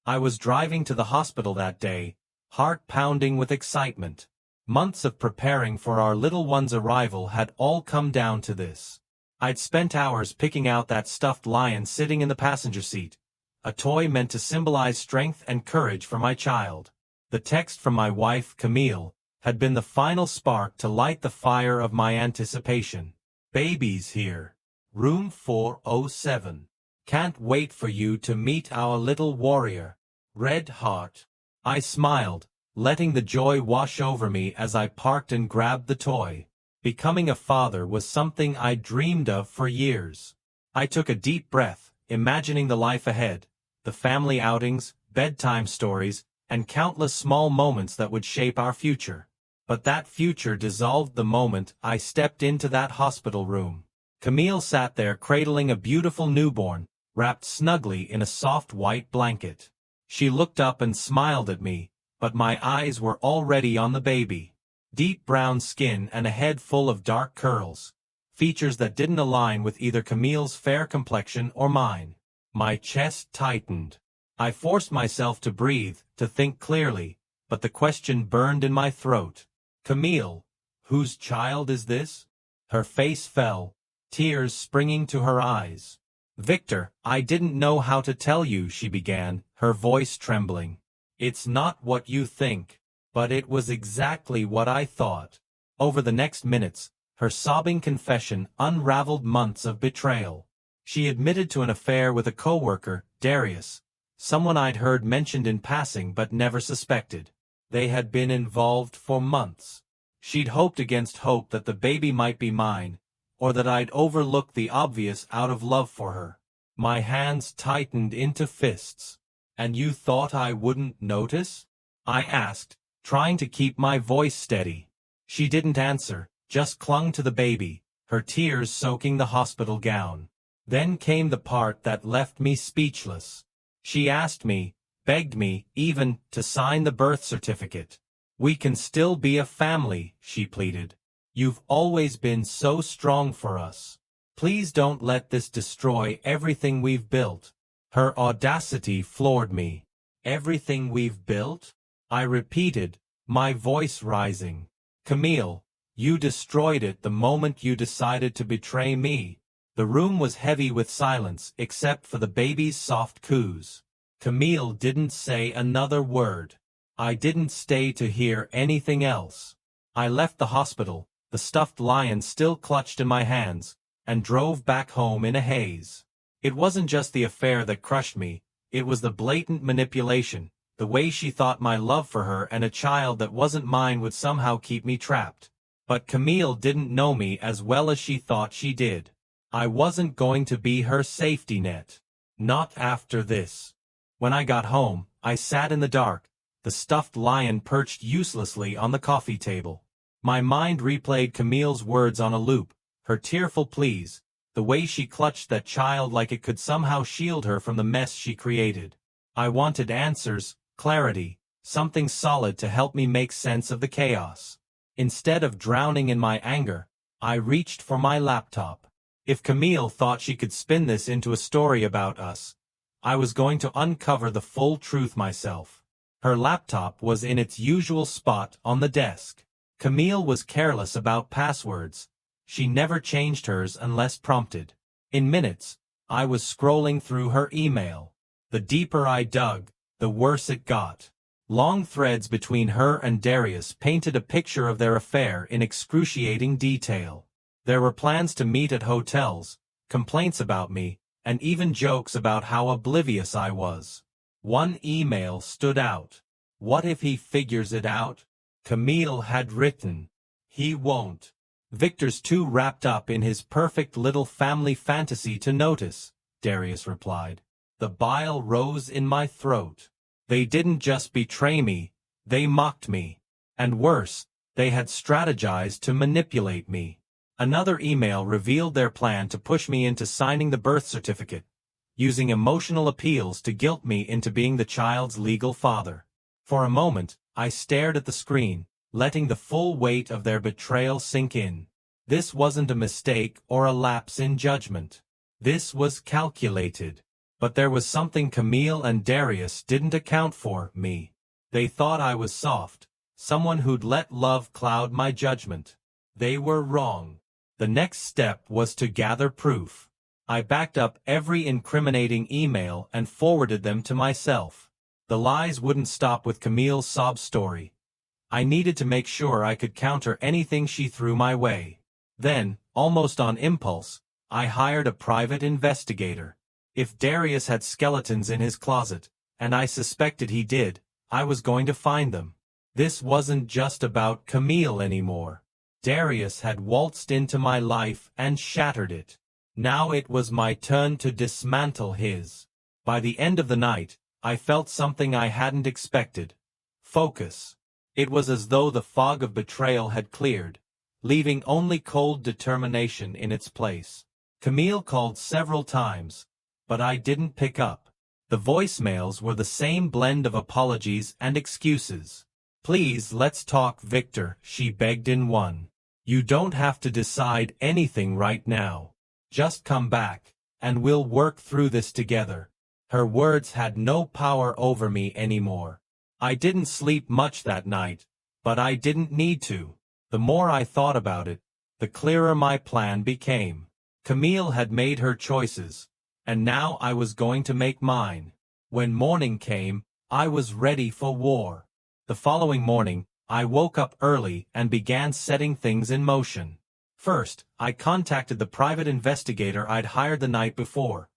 I was driving to the hospital that day, heart pounding with excitement. Months of preparing for our little one's arrival had all come down to this. I'd spent hours picking out that stuffed lion sitting in the passenger seat, a toy meant to symbolize strength and courage for my child. The text from my wife, Camille, had been the final spark to light the fire of my anticipation. Baby's here. Room 407. Can't wait for you to meet our little warrior. Red heart. I smiled, letting the joy wash over me as I parked and grabbed the toy. Becoming a father was something I dreamed of for years. I took a deep breath, imagining the life ahead, the family outings, bedtime stories, and countless small moments that would shape our future. But that future dissolved the moment I stepped into that hospital room. Camille sat there cradling a beautiful newborn, wrapped snugly in a soft white blanket. She looked up and smiled at me, but my eyes were already on the baby. Deep brown skin and a head full of dark curls, features that didn't align with either Camille's fair complexion or mine. My chest tightened. I forced myself to breathe, to think clearly, but the question burned in my throat. Camille, whose child is this? Her face fell, tears springing to her eyes. Victor, I didn't know how to tell you, she began, her voice trembling. It's not what you think. But it was exactly what I thought. Over the next minutes, her sobbing confession unraveled months of betrayal. She admitted to an affair with a coworker, Darius, someone I'd heard mentioned in passing but never suspected. They had been involved for months. She'd hoped against hope that the baby might be mine, or that I'd overlook the obvious out of love for her. My hands tightened into fists. And you thought I wouldn't notice? I asked, trying to keep my voice steady. She didn't answer, just clung to the baby, her tears soaking the hospital gown. Then came the part that left me speechless. She asked me, begged me, even, to sign the birth certificate. We can still be a family, she pleaded. You've always been so strong for us. Please don't let this destroy everything we've built. Her audacity floored me. Everything we've built? I repeated, my voice rising. Camille, you destroyed it the moment you decided to betray me. The room was heavy with silence except for the baby's soft coos. Camille didn't say another word. I didn't stay to hear anything else. I left the hospital, the stuffed lion still clutched in my hands, and drove back home in a haze. It wasn't just the affair that crushed me, it was the blatant manipulation, the way she thought my love for her and a child that wasn't mine would somehow keep me trapped. But Camille didn't know me as well as she thought she did. I wasn't going to be her safety net. Not after this. When I got home, I sat in the dark, the stuffed lion perched uselessly on the coffee table. My mind replayed Camille's words on a loop, her tearful pleas, the way she clutched that child like it could somehow shield her from the mess she created. I wanted answers, clarity, something solid to help me make sense of the chaos. Instead of drowning in my anger, I reached for my laptop. If Camille thought she could spin this into a story about us, I was going to uncover the full truth myself. Her laptop was in its usual spot on the desk. Camille was careless about passwords. She never changed hers unless prompted. In minutes, I was scrolling through her email. The deeper I dug, the worse it got. Long threads between her and Darius painted a picture of their affair in excruciating detail. There were plans to meet at hotels, complaints about me, and even jokes about how oblivious I was. One email stood out. What if he figures it out? Camille had written, "He won't." Victor's too wrapped up in his perfect little family fantasy to notice, Darius replied. The bile rose in my throat. They didn't just betray me, they mocked me. And worse, they had strategized to manipulate me. Another email revealed their plan to push me into signing the birth certificate, using emotional appeals to guilt me into being the child's legal father. For a moment, I stared at the screen, letting the full weight of their betrayal sink in. This wasn't a mistake or a lapse in judgment. This was calculated. But there was something Camille and Darius didn't account for, me. They thought I was soft, someone who'd let love cloud my judgment. They were wrong. The next step was to gather proof. I backed up every incriminating email and forwarded them to myself. The lies wouldn't stop with Camille's sob story. I needed to make sure I could counter anything she threw my way. Then, almost on impulse, I hired a private investigator. If Darius had skeletons in his closet, and I suspected he did, I was going to find them. This wasn't just about Camille anymore. Darius had waltzed into my life and shattered it. Now it was my turn to dismantle his. By the end of the night, I felt something I hadn't expected. Focus. It was as though the fog of betrayal had cleared, leaving only cold determination in its place. Camille called several times, but I didn't pick up. The voicemails were the same blend of apologies and excuses. "Please, let's talk, Victor," she begged in one. "You don't have to decide anything right now. Just come back, and we'll work through this together." Her words had no power over me anymore. I didn't sleep much that night, but I didn't need to. The more I thought about it, the clearer my plan became. Camille had made her choices, and now I was going to make mine. When morning came, I was ready for war. The following morning, I woke up early and began setting things in motion. First, I contacted the private investigator I'd hired the night before.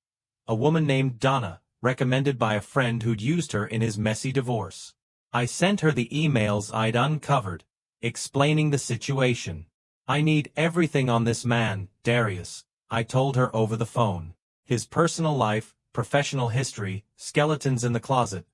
A woman named Donna, recommended by a friend who'd used her in his messy divorce. I sent her the emails I'd uncovered, explaining the situation. "I need everything on this man, Darius," I told her over the phone. "His personal life, professional history, skeletons in the closet.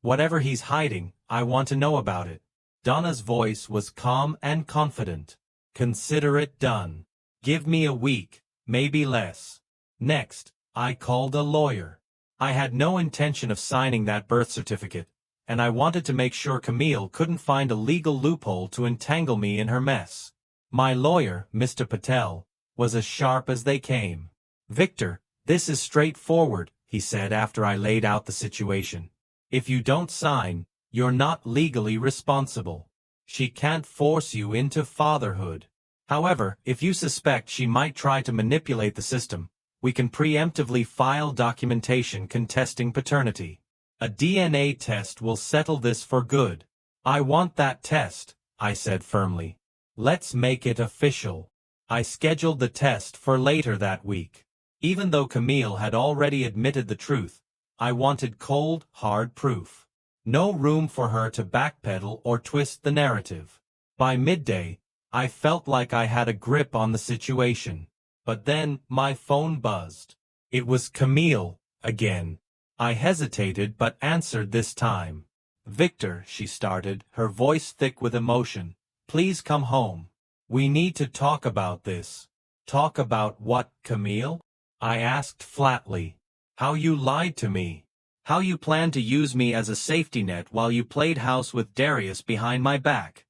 Whatever he's hiding, I want to know about it." Donna's voice was calm and confident. "Consider it done. Give me a week, maybe less." Next, I called a lawyer. I had no intention of signing that birth certificate, and I wanted to make sure Camille couldn't find a legal loophole to entangle me in her mess. My lawyer, Mr. Patel, was as sharp as they came. "Victor, this is straightforward," he said after I laid out the situation. "If you don't sign, you're not legally responsible. She can't force you into fatherhood. However, if you suspect she might try to manipulate the system, we can preemptively file documentation contesting paternity. A DNA test will settle this for good." "I want that test," I said firmly. "Let's make it official." I scheduled the test for later that week. Even though Camille had already admitted the truth, I wanted cold, hard proof. No room for her to backpedal or twist the narrative. By midday, I felt like I had a grip on the situation. But then, my phone buzzed. It was Camille, again. I hesitated but answered this time. "Victor," she started, her voice thick with emotion, "please come home. We need to talk about this." "Talk about what, Camille?" I asked flatly. "How you lied to me. How you planned to use me as a safety net while you played house with Darius behind my back."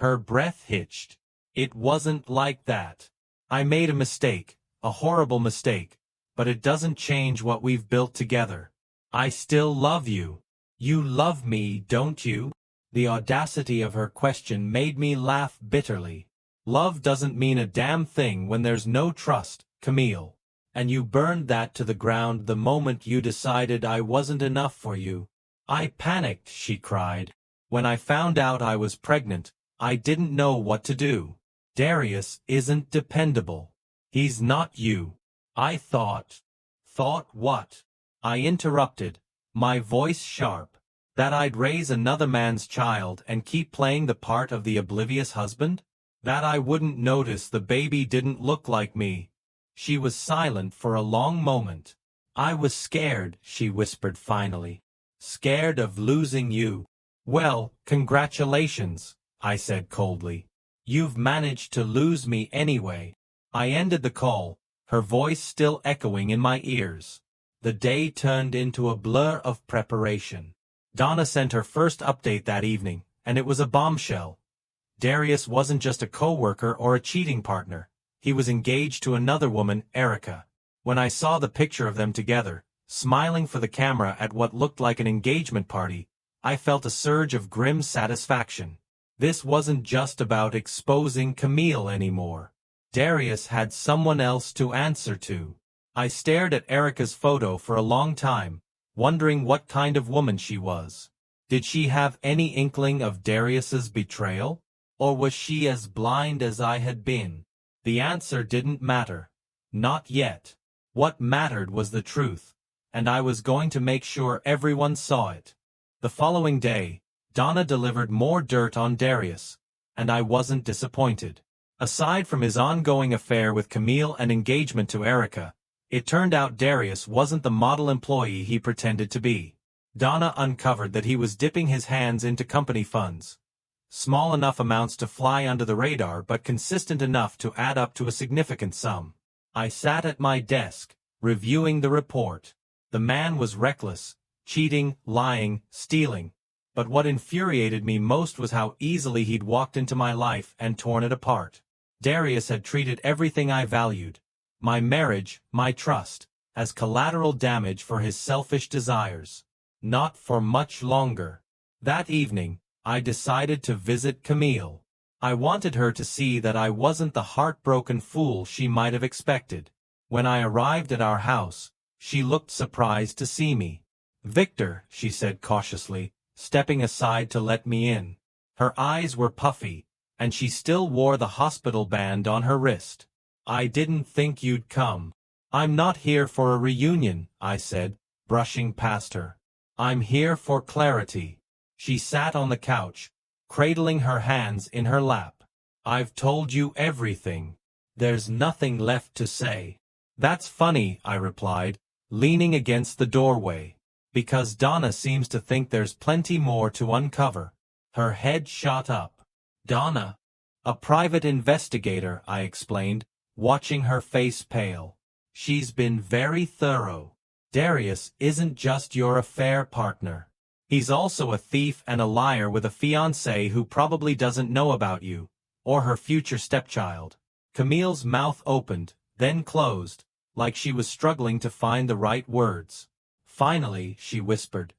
Her breath hitched. "It wasn't like that. I made a mistake, a horrible mistake, but it doesn't change what we've built together. I still love you. You love me, don't you?" The audacity of her question made me laugh bitterly. "Love doesn't mean a damn thing when there's no trust, Camille. And you burned that to the ground the moment you decided I wasn't enough for you." "I panicked," she cried. "When I found out I was pregnant, I didn't know what to do. Darius isn't dependable. He's not you. I thought." "Thought what?" I interrupted, my voice sharp. "That I'd raise another man's child and keep playing the part of the oblivious husband? That I wouldn't notice the baby didn't look like me?" She was silent for a long moment. "I was scared," she whispered finally. "Scared of losing you." "Well, congratulations," I said coldly. "You've managed to lose me anyway." I ended the call, her voice still echoing in my ears. The day turned into a blur of preparation. Donna sent her first update that evening, and it was a bombshell. Darius wasn't just a co-worker or a cheating partner. He was engaged to another woman, Erica. When I saw the picture of them together, Smiling for the camera at what looked like an engagement party, I felt a surge of grim satisfaction. This wasn't just about exposing Camille anymore. Darius had someone else to answer to. I stared at Erica's photo for a long time, wondering what kind of woman she was. Did she have any inkling of Darius's betrayal? Or was she as blind as I had been? The answer didn't matter. Not yet. What mattered was the truth, and I was going to make sure everyone saw it. The following day, Donna delivered more dirt on Darius, and I wasn't disappointed. Aside from his ongoing affair with Camille and engagement to Erica, it turned out Darius wasn't the model employee he pretended to be. Donna uncovered that he was dipping his hands into company funds. Small enough amounts to fly under the radar but consistent enough to add up to a significant sum. I sat at my desk, reviewing the report. The man was reckless, cheating, lying, stealing. But what infuriated me most was how easily he'd walked into my life and torn it apart. Darius had treated everything I valued, my marriage, my trust, as collateral damage for his selfish desires. Not for much longer. That evening, I decided to visit Camille. I wanted her to see that I wasn't the heartbroken fool she might have expected. When I arrived at our house, she looked surprised to see me. "Victor," she said cautiously, stepping aside to let me in. Her eyes were puffy, and she still wore the hospital band on her wrist. "I didn't think you'd come." "I'm not here for a reunion," I said, brushing past her. "I'm here for clarity." She sat on the couch, cradling her hands in her lap. "I've told you everything. There's nothing left to say." "That's funny," I replied, leaning against the doorway. "Because Donna seems to think there's plenty more to uncover." Her head shot up. "Donna?" "A private investigator," I explained, watching her face pale. "She's been very thorough. Darius isn't just your affair partner. He's also a thief and a liar with a fiancé who probably doesn't know about you, or her future stepchild." Camille's mouth opened, then closed, like she was struggling to find the right words. Finally, she whispered,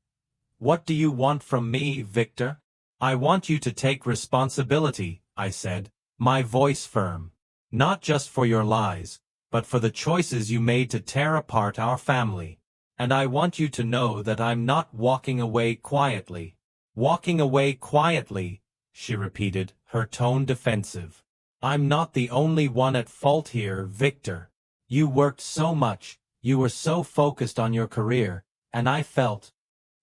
"What do you want from me, Victor?" "I want you to take responsibility," I said, my voice firm. "Not just for your lies, but for the choices you made to tear apart our family. And I want you to know that I'm not walking away quietly." "Walking away quietly," she repeated, her tone defensive. "I'm not the only one at fault here, Victor. You worked so much, you were so focused on your career, and I felt—"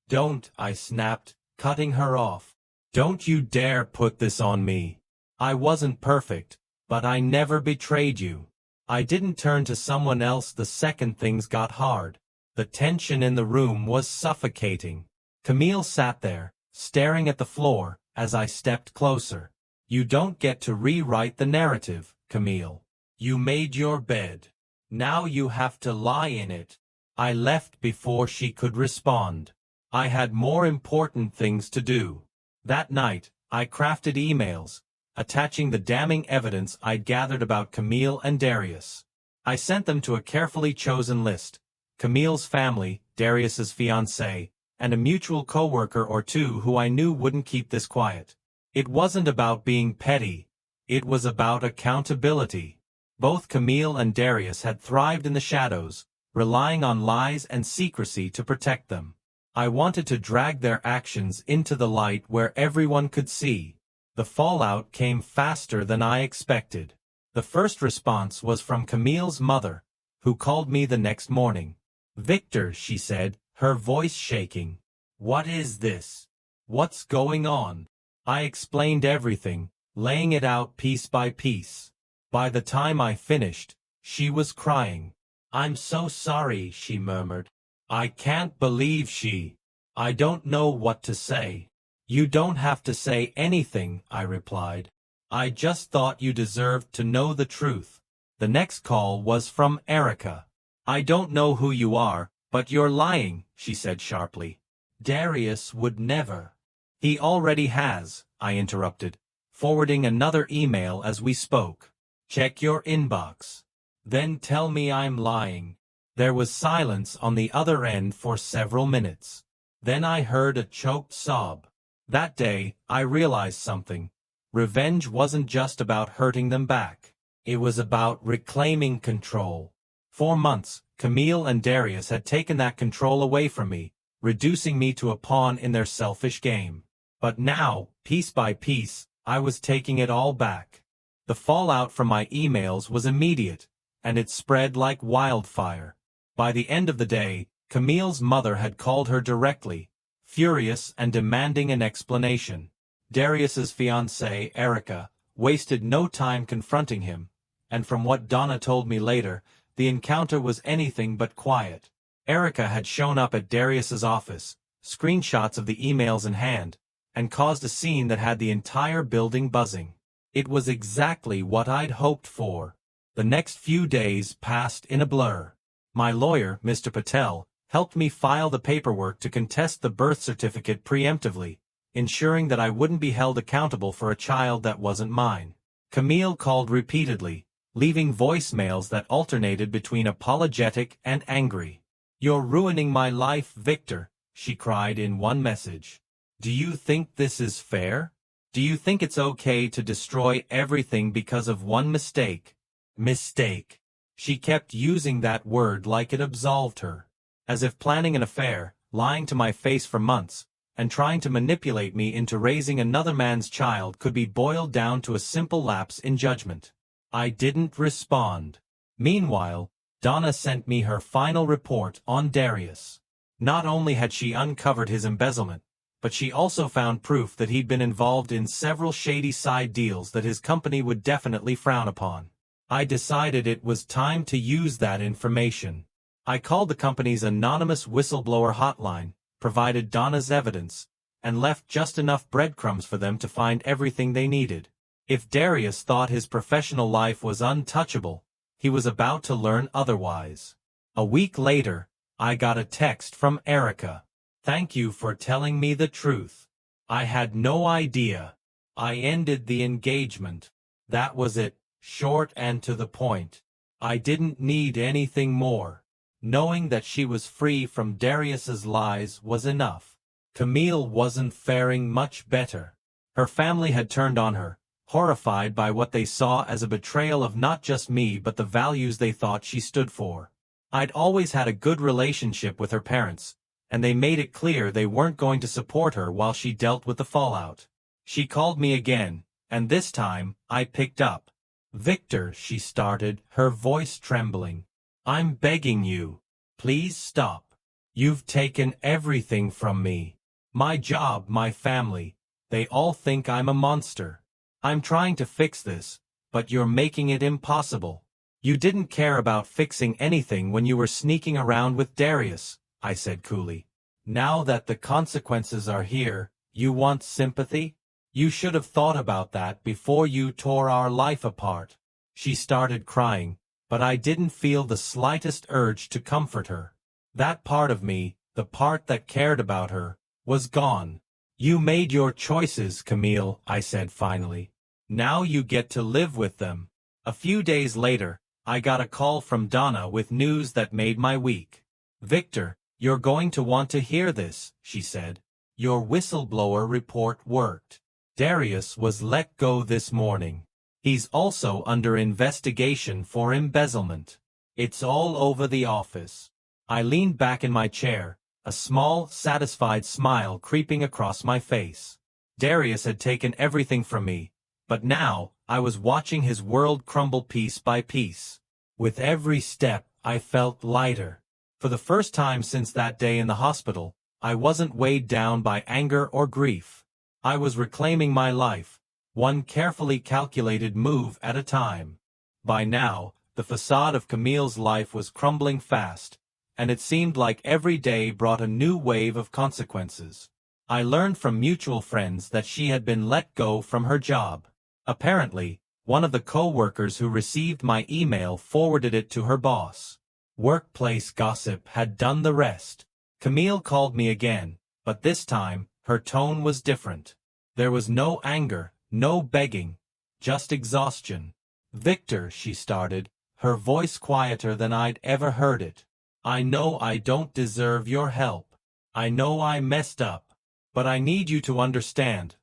"Don't," I snapped, cutting her off. "Don't you dare put this on me. I wasn't perfect, but I never betrayed you. I didn't turn to someone else the second things got hard." The tension in the room was suffocating. Camille sat there, staring at the floor, as I stepped closer. "You don't get to rewrite the narrative, Camille. You made your bed. Now you have to lie in it." I left before she could respond. I had more important things to do. That night, I crafted emails, attaching the damning evidence I'd gathered about Camille and Darius. I sent them to a carefully chosen list: Camille's family, Darius's fiancée, and a mutual coworker or two who I knew wouldn't keep this quiet. It wasn't about being petty. It was about accountability. Both Camille and Darius had thrived in the shadows, relying on lies and secrecy to protect them. I wanted to drag their actions into the light where everyone could see. The fallout came faster than I expected. The first response was from Camille's mother, who called me the next morning. "Victor," she said, her voice shaking. "What is this? What's going on?" I explained everything, laying it out piece by piece. By the time I finished, she was crying. "I'm so sorry," she murmured. "I can't believe she—" "I don't know what to say." "You don't have to say anything," I replied. "I just thought you deserved to know the truth." The next call was from Erica. "I don't know who you are, but you're lying," she said sharply. "Darius would never." "He already has," I interrupted, forwarding another email as we spoke. "Check your inbox. Then tell me I'm lying." There was silence on the other end for several minutes. Then I heard a choked sob. That day, I realized something. Revenge wasn't just about hurting them back. It was about reclaiming control. For months, Camille and Darius had taken that control away from me, reducing me to a pawn in their selfish game. But now, piece by piece, I was taking it all back. The fallout from my emails was immediate, and it spread like wildfire. By the end of the day, Camille's mother had called her directly, furious and demanding an explanation. Darius's fiancée, Erica, wasted no time confronting him, and from what Donna told me later, the encounter was anything but quiet. Erica had shown up at Darius's office, screenshots of the emails in hand, and caused a scene that had the entire building buzzing. It was exactly what I'd hoped for. The next few days passed in a blur. My lawyer, Mr. Patel, helped me file the paperwork to contest the birth certificate preemptively, ensuring that I wouldn't be held accountable for a child that wasn't mine. Camille called repeatedly, leaving voicemails that alternated between apologetic and angry. "You're ruining my life, Victor," she cried in one message. "Do you think this is fair? Do you think it's okay to destroy everything because of one mistake?" Mistake. She kept using that word like it absolved her. As if planning an affair, lying to my face for months, and trying to manipulate me into raising another man's child could be boiled down to a simple lapse in judgment. I didn't respond. Meanwhile, Donna sent me her final report on Darius. Not only had she uncovered his embezzlement, but she also found proof that he'd been involved in several shady side deals that his company would definitely frown upon. I decided it was time to use that information. I called the company's anonymous whistleblower hotline, provided Donna's evidence, and left just enough breadcrumbs for them to find everything they needed. If Darius thought his professional life was untouchable, he was about to learn otherwise. A week later, I got a text from Erica. "Thank you for telling me the truth. I had no idea. I ended the engagement. That was it, short and to the point. I didn't need anything more. Knowing that she was free from Darius's lies was enough." Camille wasn't faring much better. Her family had turned on her, horrified by what they saw as a betrayal of not just me but the values they thought she stood for. I'd always had a good relationship with her parents, and they made it clear they weren't going to support her while she dealt with the fallout. She called me again, and this time, I picked up. "Victor," she started, her voice trembling. "I'm begging you. Please stop. You've taken everything from me. My job, my family. They all think I'm a monster. I'm trying to fix this, but you're making it impossible. You didn't care about fixing anything when you were sneaking around with Darius," I said coolly. "Now that the consequences are here, you want sympathy? You should have thought about that before you tore our life apart." She started crying, but I didn't feel the slightest urge to comfort her. That part of me, the part that cared about her, was gone. "You made your choices, Camille," I said finally. "Now you get to live with them." A few days later, I got a call from Donna with news that made my week. "Victor, you're going to want to hear this," she said. "Your whistleblower report worked. Darius was let go this morning. He's also under investigation for embezzlement. It's all over the office." I leaned back in my chair, a small, satisfied smile creeping across my face. Darius had taken everything from me, but now, I was watching his world crumble piece by piece. With every step, I felt lighter. For the first time since that day in the hospital, I wasn't weighed down by anger or grief. I was reclaiming my life, one carefully calculated move at a time. By now, the facade of Camille's life was crumbling fast, and it seemed like every day brought a new wave of consequences. I learned from mutual friends that she had been let go from her job. Apparently, one of the co-workers who received my email forwarded it to her boss. Workplace gossip had done the rest. Camille called me again, but this time, her tone was different. There was no anger, no begging, just exhaustion. "Victor," she started, her voice quieter than I'd ever heard it. I know I don't deserve your help. I know I messed up. But I need you to understand.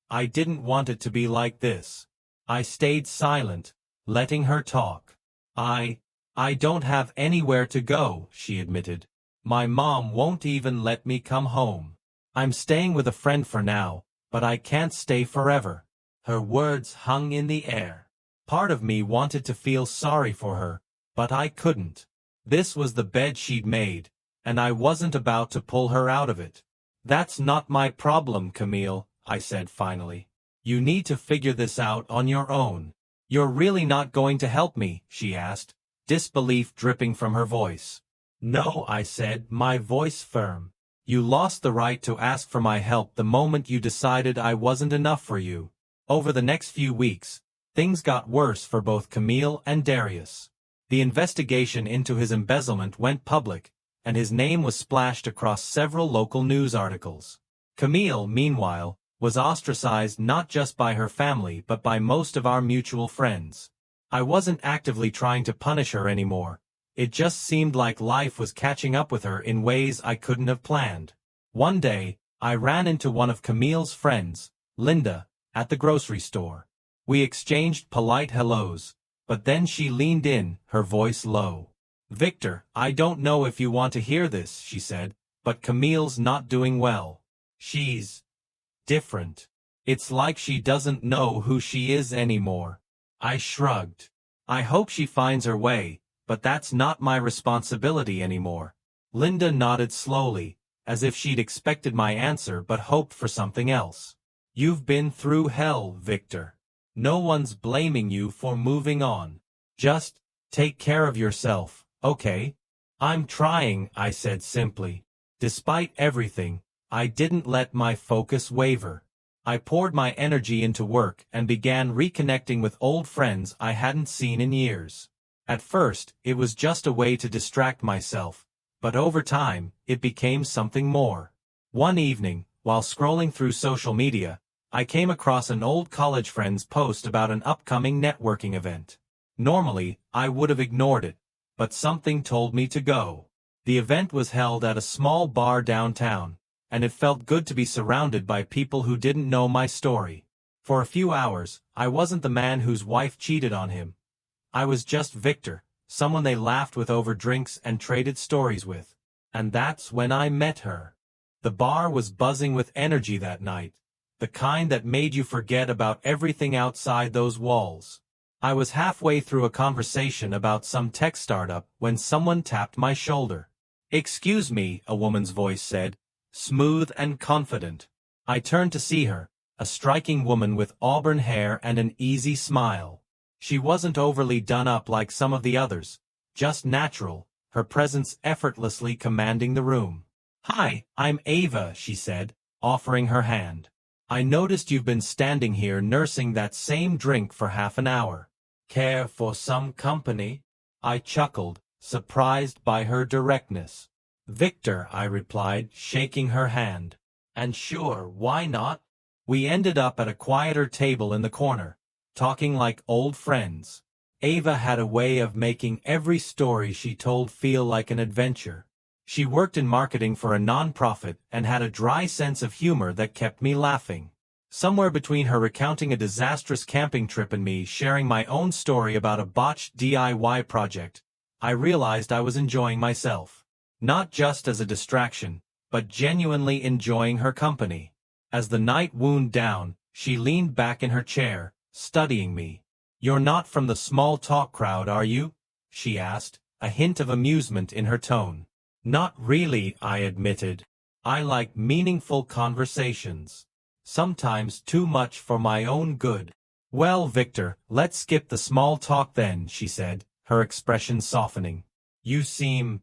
I didn't want it to be like this. I stayed silent, letting her talk. I don't have anywhere to go, she admitted. My mom won't even let me come home. I'm staying with a friend for now, but I can't stay forever. Her words hung in the air. Part of me wanted to feel sorry for her, but I couldn't. This was the bed she'd made, and I wasn't about to pull her out of it. That's not my problem, Camille, I said finally. You need to figure this out on your own. You're really not going to help me, she asked, disbelief dripping from her voice. No, I said, my voice firm. You lost the right to ask for my help the moment you decided I wasn't enough for you. Over the next few weeks, things got worse for both Camille and Darius. The investigation into his embezzlement went public, and his name was splashed across several local news articles. Camille, meanwhile, was ostracized not just by her family but by most of our mutual friends. I wasn't actively trying to punish her anymore. It just seemed like life was catching up with her in ways I couldn't have planned. One day, I ran into one of Camille's friends, Linda, at the grocery store. We exchanged polite hellos, but then she leaned in, her voice low. Victor, I don't know if you want to hear this, she said, but Camille's not doing well. She's different. It's like she doesn't know who she is anymore. I shrugged. I hope she finds her way, but that's not my responsibility anymore. Linda nodded slowly, as if she'd expected my answer but hoped for something else. You've been through hell, Victor. No one's blaming you for moving on. Just take care of yourself, okay? I'm trying, I said simply. Despite everything, I didn't let my focus waver. I poured my energy into work and began reconnecting with old friends I hadn't seen in years. At first, it was just a way to distract myself, but over time, it became something more. One evening, while scrolling through social media, I came across an old college friend's post about an upcoming networking event. Normally, I would have ignored it, but something told me to go. The event was held at a small bar downtown, and it felt good to be surrounded by people who didn't know my story. For a few hours, I wasn't the man whose wife cheated on him. I was just Victor, someone they laughed with over drinks and traded stories with. And that's when I met her. The bar was buzzing with energy that night, the kind that made you forget about everything outside those walls. I was halfway through a conversation about some tech startup when someone tapped my shoulder. Excuse me, a woman's voice said, smooth and confident. I turned to see her, a striking woman with auburn hair and an easy smile. She wasn't overly done up like some of the others, just natural, her presence effortlessly commanding the room. Hi, I'm Ava, she said, offering her hand. I noticed you've been standing here nursing that same drink for half an hour. Care for some company? I chuckled, surprised by her directness. Victor, I replied, shaking her hand. And sure, why not? We ended up at a quieter table in the corner, talking like old friends. Ava had a way of making every story she told feel like an adventure. She worked in marketing for a non-profit and had a dry sense of humor that kept me laughing. Somewhere between her recounting a disastrous camping trip and me sharing my own story about a botched DIY project, I realized I was enjoying myself. Not just as a distraction, but genuinely enjoying her company. As the night wound down, she leaned back in her chair, studying me. You're not from the small talk crowd, are you? She asked, a hint of amusement in her tone. Not really, I admitted. I like meaningful conversations. Sometimes too much for my own good. Well, Victor, let's skip the small talk then, she said, her expression softening. You seem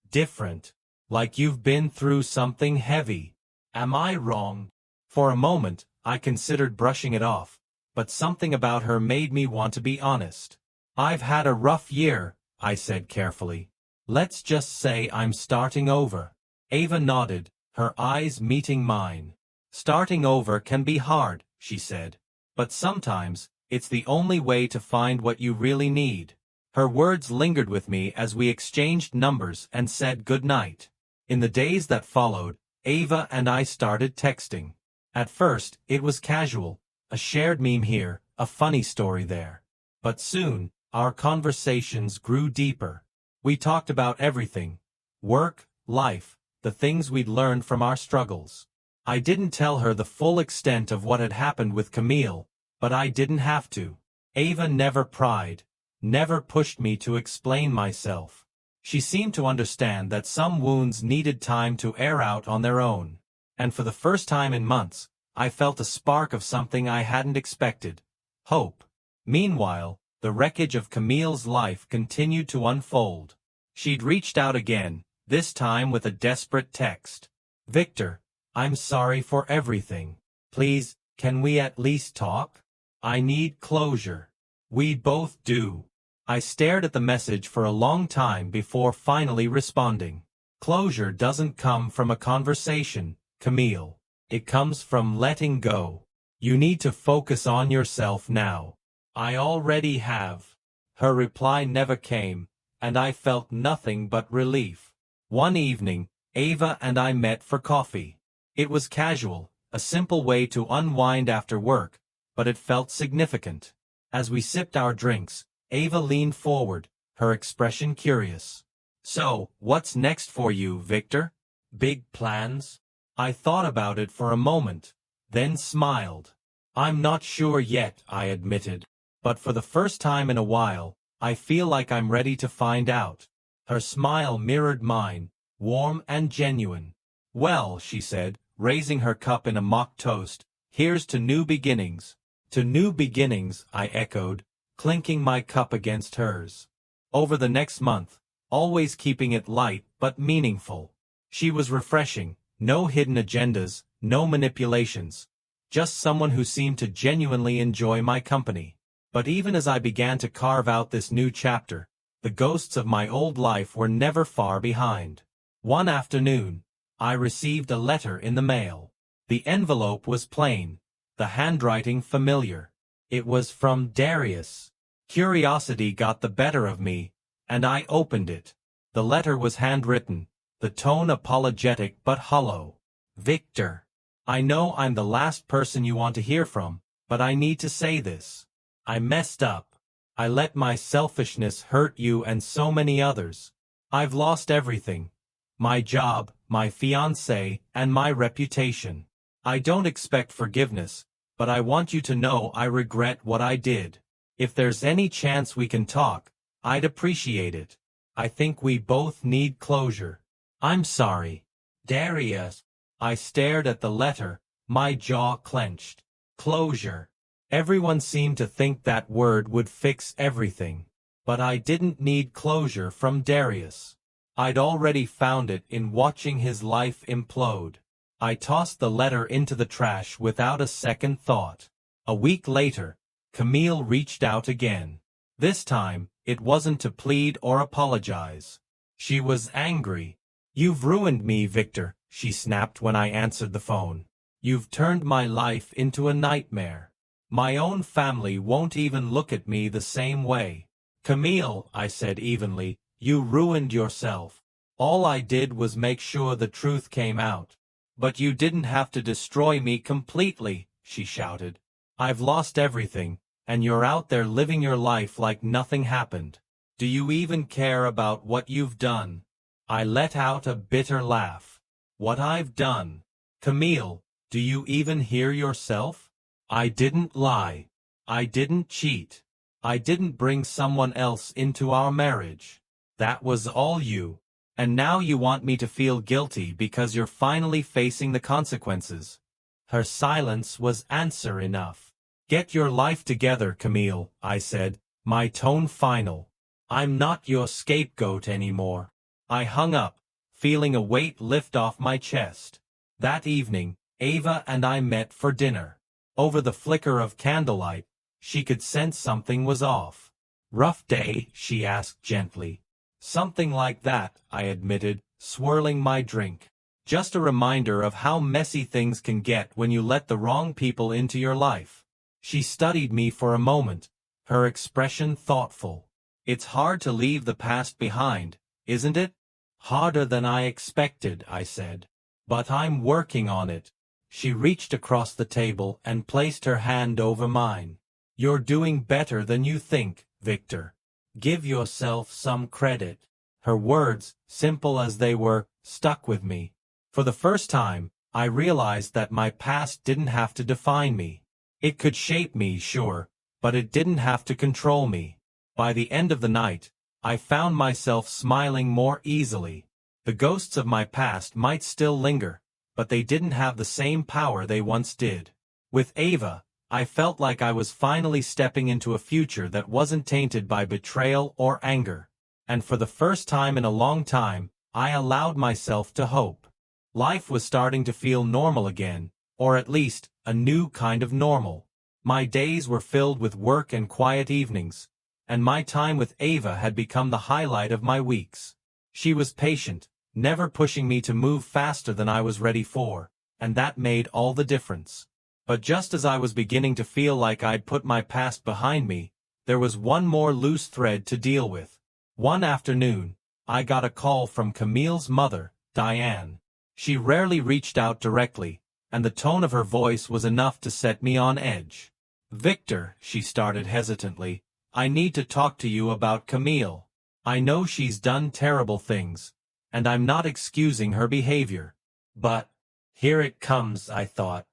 different, like you've been through something heavy. Am I wrong? For a moment, I considered brushing it off, but something about her made me want to be honest. I've had a rough year, I said carefully. Let's just say I'm starting over. Ava nodded, her eyes meeting mine. Starting over can be hard, she said. But sometimes, it's the only way to find what you really need. Her words lingered with me as we exchanged numbers and said goodnight. In the days that followed, Ava and I started texting. At first, it was casual, a shared meme here, a funny story there. But soon, our conversations grew deeper. We talked about everything: work, life, the things we'd learned from our struggles. I didn't tell her the full extent of what had happened with Camille, but I didn't have to. Ava never pried, never pushed me to explain myself. She seemed to understand that some wounds needed time to air out on their own. And for the first time in months, I felt a spark of something I hadn't expected: hope. Meanwhile, the wreckage of Camille's life continued to unfold. She'd reached out again, this time with a desperate text. "Victor, I'm sorry for everything. Please, can we at least talk? I need closure." "We both do." I stared at the message for a long time before finally responding. "Closure doesn't come from a conversation, Camille. It comes from letting go. You need to focus on yourself now." "I already have." Her reply never came, and I felt nothing but relief. One evening, Ava and I met for coffee. It was casual, a simple way to unwind after work, but it felt significant. As we sipped our drinks, Ava leaned forward, her expression curious. "So, what's next for you, Victor? Big plans?" I thought about it for a moment, then smiled. "I'm not sure yet," I admitted. "But for the first time in a while, I feel like I'm ready to find out." Her smile mirrored mine, warm and genuine. "Well," she said, raising her cup in a mock toast, "here's to new beginnings." "To new beginnings," I echoed, clinking my cup against hers. Over the next month, always keeping it light but meaningful. She was refreshing, no hidden agendas, no manipulations. Just someone who seemed to genuinely enjoy my company. But even as I began to carve out this new chapter, the ghosts of my old life were never far behind. One afternoon, I received a letter in the mail. The envelope was plain, the handwriting familiar. It was from Darius. Curiosity got the better of me, and I opened it. The letter was handwritten, the tone apologetic but hollow. "Victor, I know I'm the last person you want to hear from, but I need to say this. I messed up. I let my selfishness hurt you and so many others. I've lost everything. My job, my fiancé, and my reputation. I don't expect forgiveness, but I want you to know I regret what I did. If there's any chance we can talk, I'd appreciate it. I think we both need closure. I'm sorry. Darius." I stared at the letter, my jaw clenched. Closure. Everyone seemed to think that word would fix everything. But I didn't need closure from Darius. I'd already found it in watching his life implode. I tossed the letter into the trash without a second thought. A week later, Camille reached out again. This time, it wasn't to plead or apologize. She was angry. "You've ruined me, Victor," she snapped when I answered the phone. "You've turned my life into a nightmare. My own family won't even look at me the same way." "Camille," I said evenly, "you ruined yourself. All I did was make sure the truth came out." "But you didn't have to destroy me completely," she shouted. "I've lost everything, and you're out there living your life like nothing happened. Do you even care about what you've done?" I let out a bitter laugh. "What I've done? Camille, do you even hear yourself? I didn't lie. I didn't cheat. I didn't bring someone else into our marriage. That was all you. And now you want me to feel guilty because you're finally facing the consequences." Her silence was answer enough. "Get your life together, Camille," I said, my tone final. "I'm not your scapegoat anymore." I hung up, feeling a weight lift off my chest. That evening, Ava and I met for dinner. Over the flicker of candlelight, she could sense something was off. "Rough day?" she asked gently. "Something like that," I admitted, swirling my drink. "Just a reminder of how messy things can get when you let the wrong people into your life." She studied me for a moment, her expression thoughtful. It's hard to leave the past behind, isn't it? Harder than I expected, I said. But I'm working on it. She reached across the table and placed her hand over mine. You're doing better than you think, Victor. Give yourself some credit. Her words, simple as they were, stuck with me. For the first time, I realized that my past didn't have to define me. It could shape me, sure, but it didn't have to control me. By the end of the night, I found myself smiling more easily. The ghosts of my past might still linger, but they didn't have the same power they once did. With Ava, I felt like I was finally stepping into a future that wasn't tainted by betrayal or anger. And for the first time in a long time, I allowed myself to hope. Life was starting to feel normal again, or at least, a new kind of normal. My days were filled with work and quiet evenings, and my time with Ava had become the highlight of my weeks. She was patient, never pushing me to move faster than I was ready for, and that made all the difference. But just as I was beginning to feel like I'd put my past behind me, there was one more loose thread to deal with. One afternoon, I got a call from Camille's mother, Diane. She rarely reached out directly, and the tone of her voice was enough to set me on edge. "Victor," she started hesitantly, "I need to talk to you about Camille. I know she's done terrible things, and I'm not excusing her behavior. But, here it comes, I thought.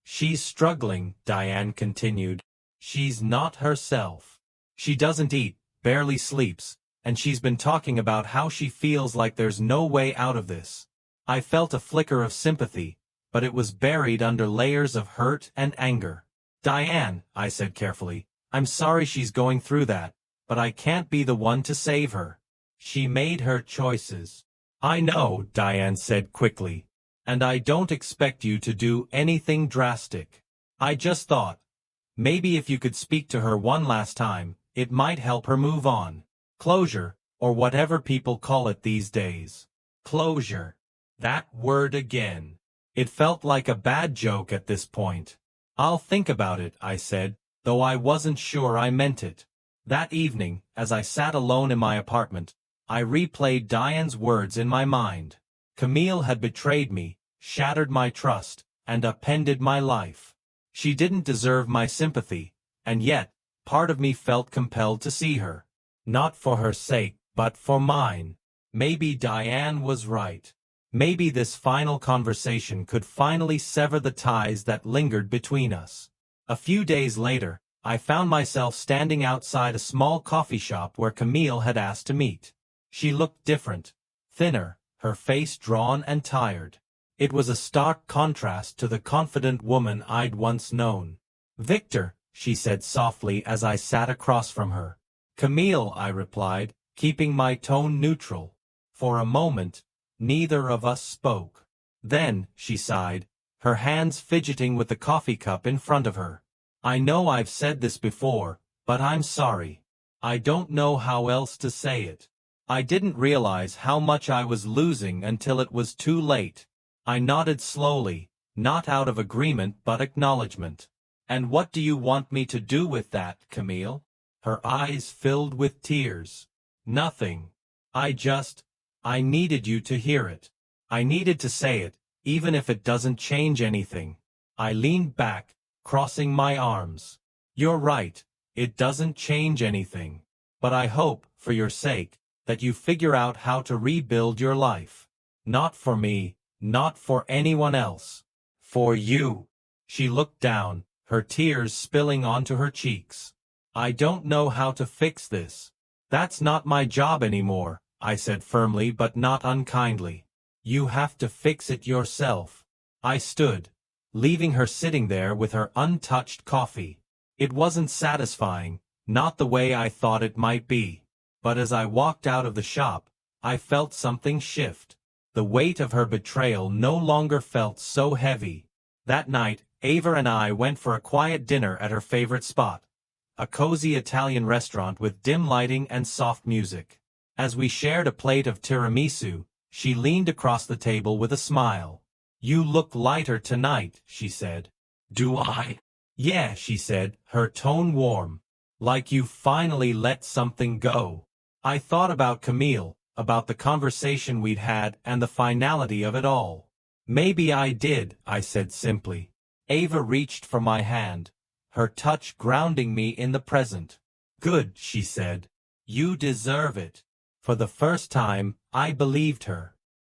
She's struggling," Diane continued. "She's not herself. She doesn't eat, barely sleeps, and she's been talking about how she feels like there's no way out of this." I felt a flicker of sympathy, but it was buried under layers of hurt and anger. "Diane," I said carefully, "I'm sorry she's going through that, but I can't be the one to save her. She made her choices." "I know," Diane said quickly, "and I don't expect you to do anything drastic. I just thought, maybe if you could speak to her one last time, it might help her move on. Closure, or whatever people call it these days." Closure. That word again. It felt like a bad joke at this point. "I'll think about it," I said, though I wasn't sure I meant it. That evening, as I sat alone in my apartment, I replayed Diane's words in my mind. Camille had betrayed me, shattered my trust, and upended my life. She didn't deserve my sympathy, and yet, part of me felt compelled to see her. Not for her sake, but for mine. Maybe Diane was right. Maybe this final conversation could finally sever the ties that lingered between us. A few days later, I found myself standing outside a small coffee shop where Camille had asked to meet. She looked different, thinner, her face drawn and tired. It was a stark contrast to the confident woman I'd once known. "Victor," she said softly as I sat across from her. "Camille," I replied, keeping my tone neutral. For a moment, neither of us spoke. Then, she sighed, her hands fidgeting with the coffee cup in front of her. "I know I've said this before, but I'm sorry. I don't know how else to say it. I didn't realize how much I was losing until it was too late." I nodded slowly, not out of agreement but acknowledgement. "And what do you want me to do with that, Camille?" Her eyes filled with tears. "Nothing. I needed you to hear it. I needed to say it, even if it doesn't change anything." I leaned back, crossing my arms. "You're right, it doesn't change anything. But I hope, for your sake, that you figure out how to rebuild your life. Not for me, not for anyone else. For you." She looked down, her tears spilling onto her cheeks. "I don't know how to fix this. That's not my job anymore," I said firmly but not unkindly. "You have to fix it yourself." I stood, leaving her sitting there with her untouched coffee. It wasn't satisfying, not the way I thought it might be. But as I walked out of the shop, I felt something shift. The weight of her betrayal no longer felt so heavy. That night, Ava and I went for a quiet dinner at her favorite spot, a cozy Italian restaurant with dim lighting and soft music. As we shared a plate of tiramisu, she leaned across the table with a smile. "You look lighter tonight," she said. "Do I?" "Yeah," she said, her tone warm. "Like you finally let something go." I thought about Camille, about the conversation we'd had and the finality of it all. Maybe I did, I said simply. Ava reached for my hand, her touch grounding me in the present. Good, she said. You deserve it. For the first time, I believed her.